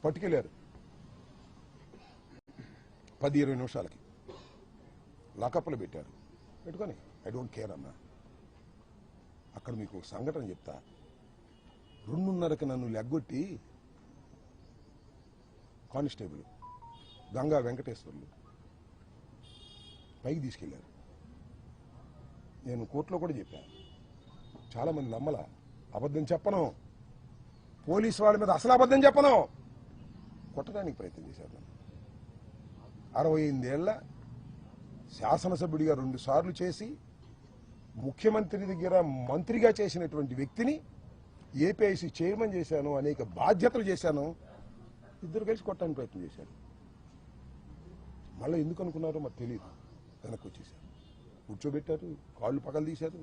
పట్టుకెళ్ళారు 10-20 నిమిషాలకి లాకప్లో పెట్టారు. పెట్టుకొని ఐ డోంట్ కేర్ అన్నా. అక్కడ మీకు సంఘటన చెప్తా. 2:30కి నన్ను లెగ్గొట్టి కానిస్టేబుల్ గంగా వెంకటేశ్వర్లు పైకి తీసుకెళ్లారు. నేను కోర్టులో కూడా చెప్పాను. చాలామంది నమ్మల. అబద్ధం చెప్పను, పోలీసు వాళ్ళ మీద అసలు అబద్ధం చెప్పను. కొట్టడానికి ప్రయత్నం చేశారు. నన్ను 68 ఏళ్ల శాసనసభ్యుడిగా 2 సార్లు చేసి ముఖ్యమంత్రి దగ్గర మంత్రిగా చేసినటువంటి వ్యక్తిని ఏపీఐసీ చైర్మన్ చేశాను, అనేక బాధ్యతలు చేశాను. ఇద్దరు కలిసి కొట్టడానికి ప్రయత్నం చేశారు. మళ్ళీ ఎందుకు అనుకున్నారో మాకు తెలియదు. వెనక్కి వచ్చేసారు, కూర్చోబెట్టారు, కాళ్ళు పగలు తీశారు.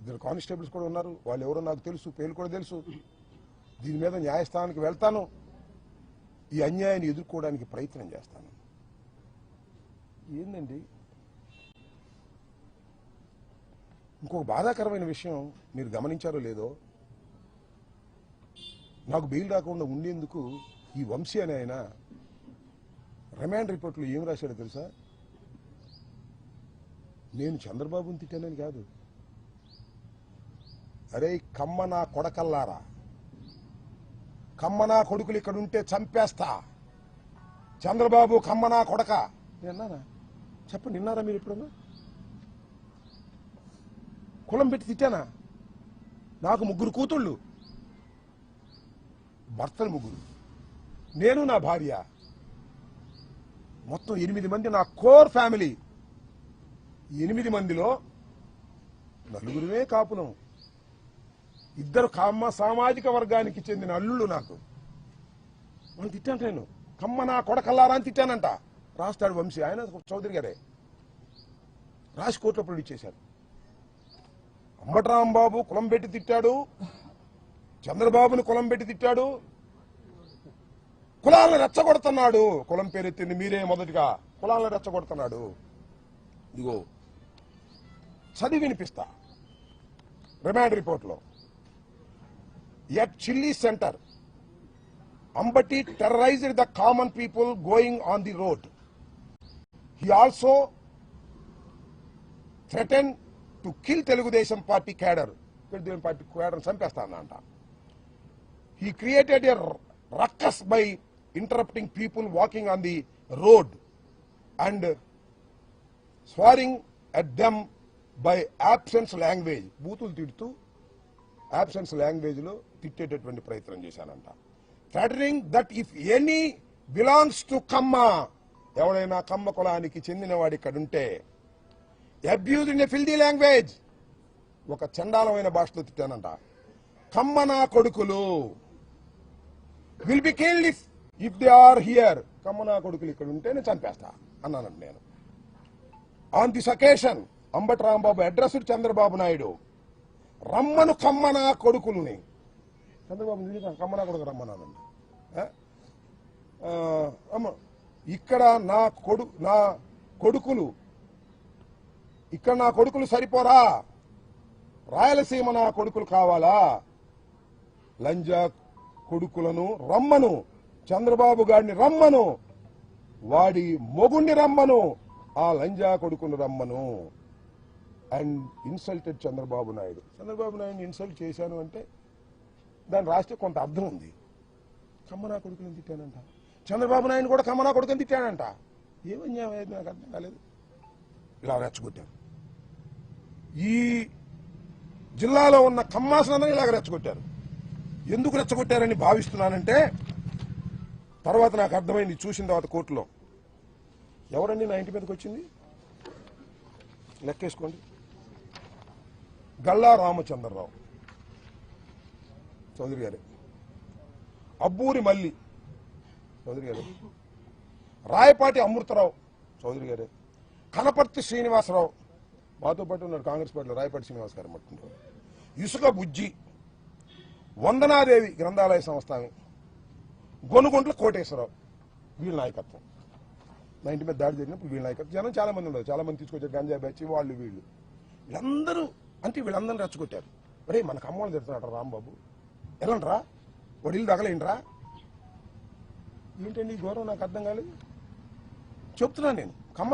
2 కానిస్టేబుల్స్ కూడా ఉన్నారు. వాళ్ళు ఎవరో నాకు తెలుసు, పేర్లు కూడా తెలుసు. దీని మీద న్యాయస్థానానికి వెళ్తాను, ఈ అన్యాయాన్ని ఎదుర్కోవడానికి ప్రయత్నం చేస్తాను. ఏందండి ఇంకొక బాధాకరమైన విషయం మీరు గమనించారో లేదో, నాకు బెయిల్ రాకుండా ఉండేందుకు ఈ వంశీ అనే ఆయన రిమాండ్ రిపోర్ట్లో ఏం రాశాడో తెలుసా? నేను చంద్రబాబుని తిట్టానని కాదు, అరే కమ్మ నా కొడకల్లారా, కమ్మ నా కొడుకులు ఇక్కడ ఉంటే చంపేస్తా, చంద్రబాబు కమ్మ నా కొడక. నేన్నానా? చెప్పండి, విన్నారా మీరు ఎప్పుడన్నా? కులం పెట్టి తిట్టానా? నాకు 3 కూతుళ్ళు, భర్తలు 3, నేను నా భార్య, మొత్తం 8 మంది నా కోర్ ఫ్యామిలీ. 8 మందిలో 4 కాపులం, 2 కమ్మ సామాజిక వర్గానికి చెందిన అల్లుళ్ళు. నాకు వాళ్ళు తిట్టాను. నేను కమ్మ నా కొడకల్లారా అని తిట్టానంట. రాస్తాడు వంశీ, ఆయన చౌదరి గారే రాసి కోర్టులో ప్రొడ్యూస్ చేశారు. అంబటరాంబాబు కులం పెట్టి తిట్టాడు, చంద్రబాబుని కులం పెట్టి తిట్టాడు, కులాలను రెచ్చగొడుతున్నాడు. కులం పేరెత్తింది మీరే మొదటిగా, కులాలను రెచ్చగొడుతున్నాడు. ఇదిగో చదివి వినిపిస్తా. రిమాండ్ రిపోర్ట్లో at chilli centre Ambati terrorised the common people going on the road. He also threaten to kill Telugu Desam party cadre. Telugu Desam party cadre చంపేస్తానంట. He created a ruckus by interrupting people walking on the road and swearing at them by abusive language. బూతులు తిడుతూ abusive language లో తిట్టేటటువంటి ప్రయత్నం చేశానంట. Threatening that if any belongs to Kamma, ఎవడైనా కమ్మ కులానికి చెందిన వాడు ఇక్కడ ఉంటే, abuse in a filthy language, ఒక చండాలమైన భాషలో తిట్టానంట. కమ్మ నా కొడుకులు will be killed if they are here. Kamma నా కొడుకులు ఇక్కడ ఉంటే నేను చంపేస్తా అన్నానంట నేను. On this occasion Ambati Rambabu addressed Chandrababu Naidu, రమ్మను కమ్మ నా కొడుకులని. చంద్రబాబు కమ్మ నా కొడుకు రమ్మన్నానండి. ఇక్కడ నా కొడుకులు ఇక్కడ నా కొడుకులు సరిపోరా, రాయలసీమ నా కొడుకులు కావాలా? లంజా కొడుకులను రమ్మను, చంద్రబాబు గారిని రమ్మను, వాడి మొగుణ్ణి రమ్మను, ఆ లంజా కొడుకును రమ్మను. And insulted Chandrababu Naidu. చంద్రబాబు నాయుడిని ఇన్సల్ట్ చేశాను అంటే దాన్ని రాస్తే కొంత అర్థం ఉంది. కమ్మనా కొడుకుని తిట్టానంట. చంద్రబాబు నాయుడు కూడా కమ్మనా కొడుకుని తిట్టానంట. ఏమన్యాయం అయింది నాకు అర్థం కాలేదు. ఇలా రెచ్చగొట్టారు. ఈ జిల్లాలో ఉన్న కమ్మాసనందరూ ఇలాగ రెచ్చగొట్టారు. ఎందుకు రెచ్చగొట్టారని భావిస్తున్నానంటే తర్వాత నాకు అర్థమైంది చూసిన తర్వాత కోర్టులో. ఎవరండి నా ఇంటి మీదకి వచ్చింది? లెక్కేసుకోండి. గల్లా రామచంద్రరావు చౌదరి గారే, అబ్బూరి మల్లి చౌదరి గారే, రాయపాటి అమృతరావు చౌదరి గారే, కనపర్తి శ్రీనివాసరావు మాతో పాటు ఉన్నాడు కాంగ్రెస్ పార్టీలో, రాయపాటి శ్రీనివాస్ గారు మట్టుకుంటారు, ఇసుక బుజ్జి, వందనాదేవి గ్రంథాలయ సంస్థానం, గొనుగొంట్ల కోటేశ్వరరావు. వీళ్ళ నాయకత్వం. నా ఇంటి మీద దాడి జరిగినప్పుడు వీళ్ళ నాయకత్వం. జనం చాలా మంది ఉన్నారు, చాలా మంది తీసుకొచ్చారు, గంజా బ్యాచ్ వాళ్ళు వీళ్ళు. వీళ్ళందరూ అంటే వీళ్ళందరూ రెచ్చగొట్టారు. అరే మనకు అమ్మోళ్ళు తిడుతున్నాడు రాంబాబు, ఎలాంట్రా వాడు ఇల్లు తగలేంట్రా, ఏంటండి ఈ గౌరవం నాకు అర్థం కాలేదు చెప్తున్నాను నేను కమ్మ